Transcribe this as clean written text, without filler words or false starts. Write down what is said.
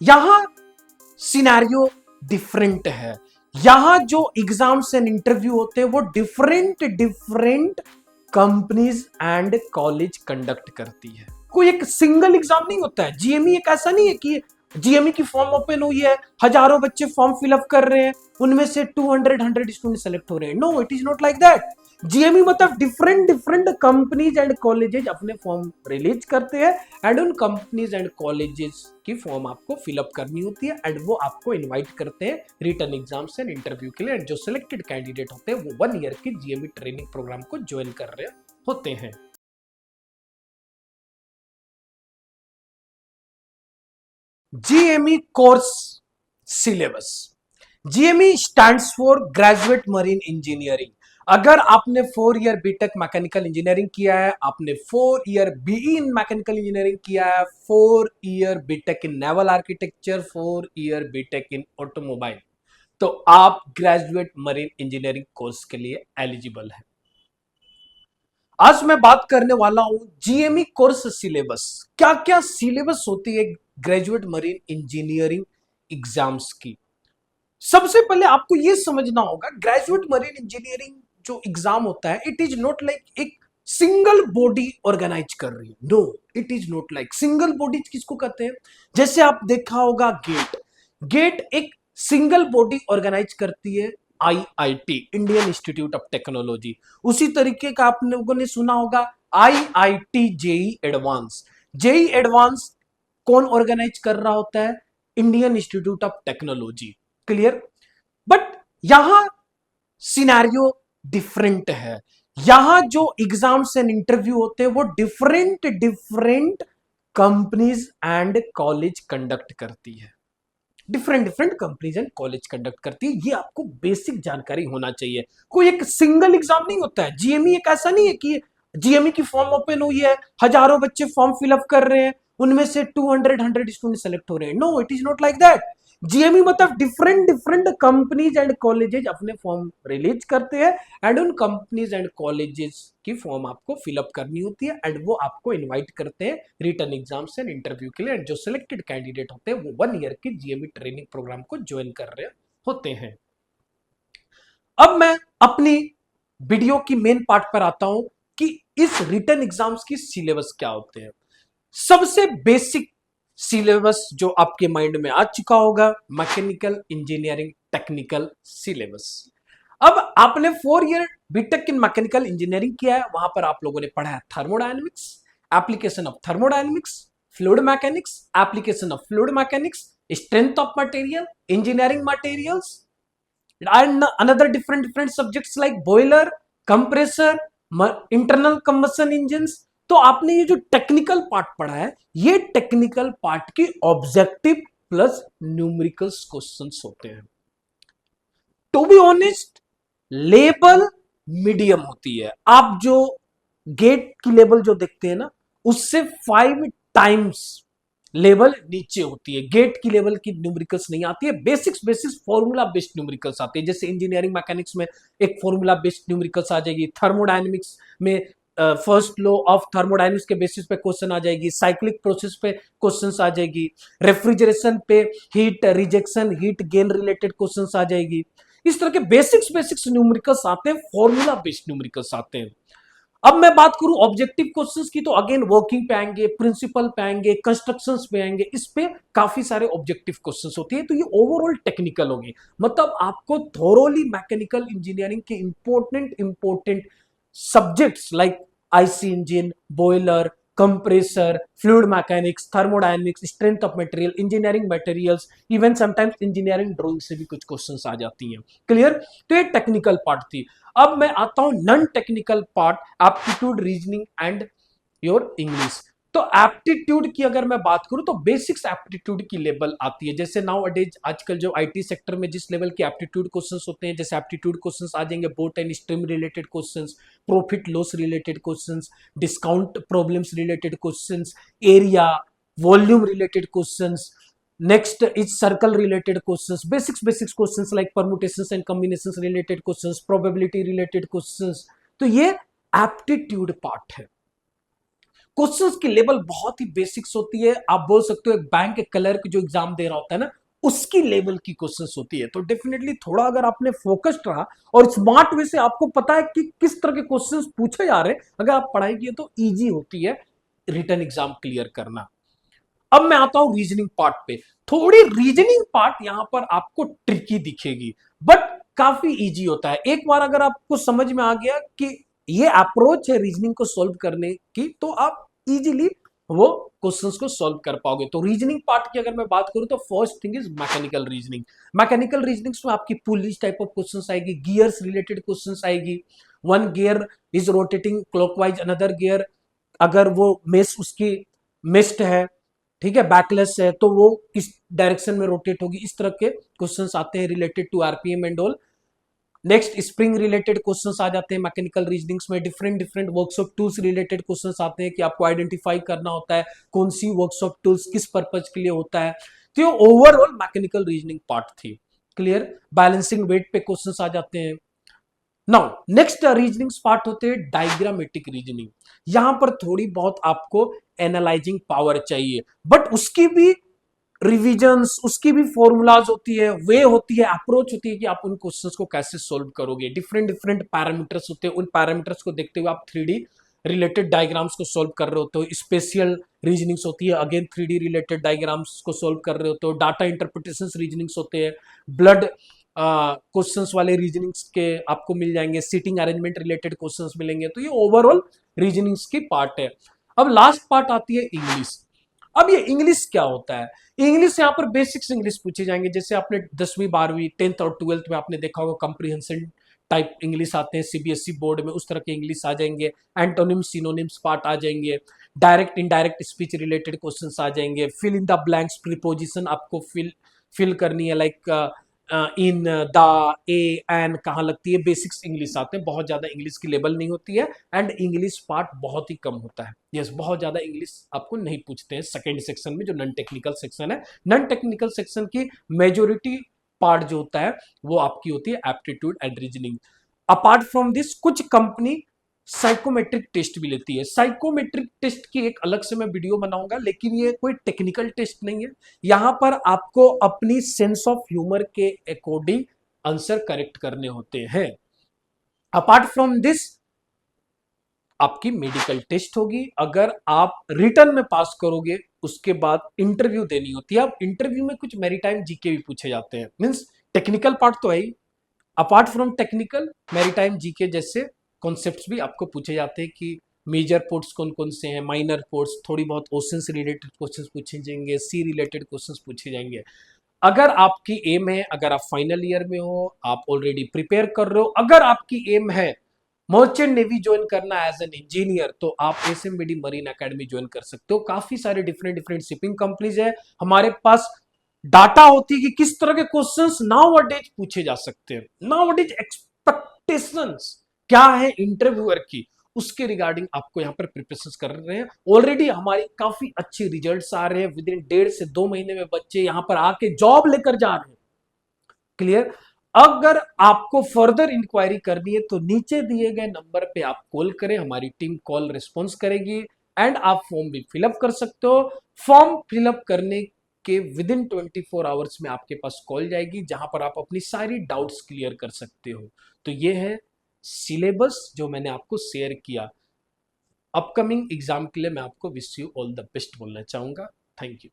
यहां scenario different है। यहां जो एग्जाम्स एंड इंटरव्यू होते हैं वो different different companies and college conduct करती है। कोई एक सिंगल एग्जाम नहीं होता है। जीएमई एक ऐसा नहीं है कि जीएमई की फॉर्म ओपन हुई है, हजारों बच्चे फॉर्म फिलअप कर रहे हैं, उनमें से 200 स्टूडेंट सेलेक्ट हो रहे हैं। No, it is not like that. GME मतलब different different companies and colleges अपने फॉर्म रिलीज करते हैं एंड उन कंपनीज एंड कॉलेजेस की फॉर्म आपको फिलअप करनी होती है एंड वो आपको इनवाइट करते हैं रिटर्न एग्जाम्स एंड इंटरव्यू के लिए। एंड जो सिलेक्टेड कैंडिडेट होते हैं वो 1 ईयर की जीएमई ट्रेनिंग प्रोग्राम को ज्वाइन कर रहे होते हैं। GME course syllabus. GME stands for graduate marine engineering. अगर आपने 4 ईयर बीटेक मैकेनिकल इंजीनियरिंग किया है, आपने 4 year BE in mechanical engineering किया है, 4 year BTech in naval architecture, 4 year BTech in automobile, तो आप ग्रेजुएट मरीन इंजीनियरिंग कोर्स के लिए एलिजिबल है। आज मैं बात करने वाला हूं जीएमई कोर्स सिलेबस। क्या क्या सिलेबस होती है ग्रेजुएट मरीन इंजीनियरिंग एग्जाम्स की। सबसे पहले आपको यह समझना होगा ग्रेजुएट मरीन इंजीनियरिंग जो एग्जाम होता है, इट इज नॉट लाइक एक सिंगल बॉडी ऑर्गेनाइज कर रही है। No, it is not like single body. किसको कहते हैं? जैसे आप देखा होगा गेट। गेट एक सिंगल बॉडी ऑर्गेनाइज करती है IIT, Indian Institute of Technology. उसी तरीके का आप लोगों ने सुना होगा IIT JEE advance. JEE advance कौन ऑर्गेनाइज कर रहा होता है? Indian Institute of technology. Clear? But यहां सिनेरियो डिफरेंट है। यहां जो एग्जाम्स एंड इंटरव्यू होते हैं वो different different companies and college conduct करती है। Different different companies and college conduct करती है। ये आपको बेसिक जानकारी होना चाहिए। कोई एक सिंगल एग्जाम नहीं होता है। जीएमई एक ऐसा नहीं है कि जीएमई की फॉर्म ओपन हुई है, हजारों बच्चे फॉर्म फिलअप कर रहे हैं, उनमें से 200 स्टूडेंट सेलेक्ट हो रहे हैं। No, it is not like that. GME मतलब different different companies and colleges अपने फॉर्म रिलीज करते हैं एंड उन कंपनीज एंड कॉलेजेस की फॉर्म आपको फिलअप करनी होती है एंड वो आपको इनवाइट करते हैं रिटर्न एग्जाम्स एंड इंटरव्यू के लिए। एंड जो सिलेक्टेड कैंडिडेट होते हैं वो 1 ईयर की जीएमई ट्रेनिंग प्रोग्राम को ज्वाइन कर रहे होते हैं। अब मैं अपनी वीडियो की मेन पार्ट पर आता हूं कि इस रिटर्न एग्जाम्स की सिलेबस क्या होते हैं। सबसे बेसिक सिलेबस जो आपके माइंड में आ चुका होगा, मैकेनिकल इंजीनियरिंग टेक्निकल सिलेबस। अब आपने 4 year BTech in mechanical engineering किया है, वहां पर आप लोगों ने पढ़ा है thermodynamics, application of thermodynamics, fluid mechanics, application of fluid mechanics, strength of material, engineering materials, and another different subjects like boiler, compressor, internal combustion engines। तो आपने ये जो टेक्निकल पार्ट पढ़ा है, ये टेक्निकल पार्ट की ऑब्जेक्टिव प्लस न्यूमेरिकल्स क्वेश्चंस होते हैं। To be honest, level medium होती है। आप जो गेट की लेवल जो देखते हैं ना, उससे 5 टाइम्स लेवल नीचे होती है। गेट की लेवल की न्यूमेरिकल्स नहीं आती है। Basics basis formula based numericals आती है। जैसे इंजीनियरिंग मैकेनिक्स में एक फॉर्मूला बेस्ड न्यूमेरिकल्स आ जाएगी, थर्मोडायनेमिक्स में फर्स्ट लॉ ऑफ थर्मोडायनेमिक्स के बेसिस पे क्वेश्चन आ जाएगी, साइक्लिक प्रोसेस पे क्वेश्चंस आ जाएगी, रेफ्रिजरेशन पे heat rejection heat gain related questions आ जाएगी। इस तरह के बेसिक्स बेसिक्स न्यूमेरिकल्स आते हैं, फॉर्मूला बेस्ड न्यूमेरिकल्स आते हैं। अब मैं बात करूं ऑब्जेक्टिव क्वेश्चंस की, तो अगेन वर्किंग पे आएंगे, प्रिंसिपल पे आएंगे, कंस्ट्रक्शंस पे आएंगे। इस पे काफी सारे ऑब्जेक्टिव क्वेश्चंस होती है। तो ये ओवरऑल टेक्निकल होगी, मतलब आपको थोरोली मैकेनिकल इंजीनियरिंग के important subjects like IC engine, boiler, compressor, fluid mechanics, thermodynamics, strength of material, engineering materials, even sometimes engineering drawing से भी कुछ क्वेश्चंस आ जाती हैं। क्लियर? तो ये टेक्निकल पार्ट थी। अब मैं आता हूं non technical part, aptitude, reasoning and your English. तो एप्टीट्यूड की अगर मैं बात करूं तो बेसिक्स एप्टीट्यूड की लेवल आती है। जैसे नाउ अडेज आजकल जो आईटी सेक्टर में जिस लेवल के एप्टीट्यूड क्वेश्चंस होते हैं, जैसे एप्टीट्यूड क्वेश्चंस आ जाएंगे boat and stream related questions, profit loss related questions, discount problems related questions, area volume related questions, next is circle related questions, basics questions like permutations and combinations related questions, probability related questions। तो ये aptitude part है। Questions की level बहुत ही basics होती है। आप बोल सकते हो एक बैंक के क्लर्क जो एग्जाम दे रहा होता है ना, उसकी लेवल की क्वेश्चंस होती है। तो डेफिनेटली थोड़ा अगर आपने फोकस्ड रहा और स्मार्ट वे से आपको पता है कि किस तरह के क्वेश्चंस पूछे जा रहे हैं, अगर आप पढ़ाई किए तो इजी होती है रिटर्न एग्जाम क्लियर करना। अब मैं आता हूं रीजनिंग पार्ट पे। थोड़ी रीजनिंग पार्ट यहां पर आपको ट्रिकी दिखेगी, बट काफी इजी होता है। एक बार अगर आपको समझ में आ गया कि ये अप्रोच है रीजनिंग को सॉल्व करने की, तो आप इजीली वो क्वेश्चंस को सॉल्व कर पाओगे। तो रीजनिंग पार्ट की अगर मैं बात करूं तो first thing is mechanical reasoning. Mechanical reasoning में आपकी पुलिस टाइप ऑफ क्वेश्चंस आएगी, गियर्स रिलेटेड क्वेश्चंस आएगी। One gear is rotating clockwise, another gear अगर वो मेस उसकी मिस्ड है, ठीक है, बैकलेस है, तो वो किस डायरेक्शन में रोटेट होगी। इस तरह के क्वेश्चंस आते हैं related to RPM and all. Next spring related questions आ जाते हैं मैकेनिकल रीजनिंग्स में। Different different workshop tools related questions आते हैं कि आपको आइडेंटिफाई करना होता है कौन सी वर्कशॉप टूल्स किस पर्पज के लिए होता है। तो ये ओवरऑल मैकेनिकल रीजनिंग पार्ट थी। क्लियर। बैलेंसिंग वेट पे क्वेश्चंस आ जाते हैं। नाउ नेक्स्ट रीजनिंग पार्ट होते हैं डायग्रामेटिक रीजनिंग। यहां पर थोड़ी बहुत आपको एनालाइजिंग पावर चाहिए, बट उसकी भी रिविजन्स, उसकी भी फॉर्मूलाज होती है, वे होती है, अप्रोच होती है कि आप उन क्वेश्चंस को कैसे सॉल्व करोगे। डिफरेंट डिफरेंट पैरामीटर्स होते हैं, उन पैरामीटर्स को देखते हुए आप 3D रिलेटेड डायग्राम्स को सॉल्व कर रहे होते हो। स्पेशियल रीजनिंग्स होती है, अगेन 3D रिलेटेड डायग्राम्स को सॉल्व कर रहे होते हो। डाटा इंटरप्रिटेशंस रीजनिंग्स होते हैं, ब्लड क्वेश्चंस वाले रीजनिंग्स के आपको मिल जाएंगे, सीटिंग अरेंजमेंट रिलेटेड क्वेश्चंस मिलेंगे। तो ये ओवरऑल रीजनिंग्स की पार्ट है। अब लास्ट पार्ट आती है इंग्लिश। अब ये इंग्लिश क्या होता है? इंग्लिश यहाँ पर बेसिक्स इंग्लिश पूछे जाएंगे, जैसे आपने 10वीं 12वीं 10th और 12th में आपने देखा होगा कंप्रीहेंशन टाइप इंग्लिश आते हैं सीबीएसई बोर्ड में, उस तरह के इंग्लिश आ जाएंगे। एंटोनिम्स सिनोनिम्स पार्ट आ जाएंगे। Direct indirect speech related questions आ जाएंगे। Fill in the blanks, preposition आपको फिल करनी है, like in, the, a, an कहाँ लगती है, बेसिक्स इंग्लिश आते हैं। बहुत ज्यादा इंग्लिश की लेवल नहीं होती है एंड इंग्लिश पार्ट बहुत ही कम होता है। यस, बहुत ज्यादा इंग्लिश आपको नहीं पूछते हैं सेकेंड सेक्शन में, जो नॉन टेक्निकल सेक्शन है। नॉन टेक्निकल सेक्शन की मेजोरिटी पार्ट जो होता है वो आपकी होती है aptitude and reasoning. Apart from this कुछ कंपनी साइकोमेट्रिक टेस्ट भी लेती है। साइकोमेट्रिक टेस्ट की एक अलग से मैं वीडियो बनाऊंगा, लेकिन ये कोई टेक्निकल टेस्ट नहीं है। यहां पर आपको अपनी सेंस ऑफ ह्यूमर के अकॉर्डिंग आंसर करेक्ट करने होते हैं। अपार्ट फ्रॉम दिस आपकी मेडिकल टेस्ट होगी। अगर आप रिटर्न में पास करोगे उसके बाद इंटरव्यू देनी होती है। अब इंटरव्यू में कुछ मैरीटाइम जीके भी पूछे जाते हैं, मींस टेक्निकल पार्ट तो है ही, apart from technical maritime GK जैसे कॉन्सेप्ट्स भी आपको पूछे जाते हैं कि मेजर पोर्ट्स कौन कौन से हैं, माइनर पोर्ट्स, थोड़ी बहुत ओशन से रिलेटेड क्वेश्चंस पूछे जाएंगे, सी रिलेटेड क्वेश्चंस पूछे जाएंगे। अगर आपकी एम है, अगर आप फाइनल ईयर में हो, आप ऑलरेडी प्रिपेयर कर रहे हो, अगर आपकी एम है मर्चेंट नेवी ज्वाइन करना एज एन इंजीनियर, तो आप एसएमबीडी मरीन एकेडमी ज्वाइन कर सकते हो। काफी सारे डिफरेंट डिफरेंट शिपिंग कंपनीज है, हमारे पास डाटा होती है कि किस तरह के क्वेश्चंस नाउअडेज पूछे जा सकते हैं। नाउअडेज एक्सपेक्टेशंस क्या है इंटरव्यूअर की, उसके रिगार्डिंग आपको यहाँ पर प्रिपरेशन कर रहे हैं। ऑलरेडी हमारी काफी अच्छी रिजल्ट्स आ रहे हैं, विद इन 1.5 से 2 महीने में बच्चे यहाँ पर आके जॉब लेकर जा रहे हैं। क्लियर। अगर आपको फर्दर इंक्वायरी करनी है तो नीचे दिए गए नंबर पे आप कॉल करें, हमारी टीम कॉल रिस्पॉन्स करेगी एंड आप फॉर्म भी फिलअप कर सकते हो। फॉर्म फिलअप करने के विद इन 24 आवर्स में आपके पास कॉल जाएगी, जहां पर आप अपनी सारी डाउट्स क्लियर कर सकते हो। तो ये है सिलेबस जो मैंने आपको शेयर किया। अपकमिंग एग्जाम के लिए मैं आपको wish you all the best बोलना चाहूंगा। Thank you.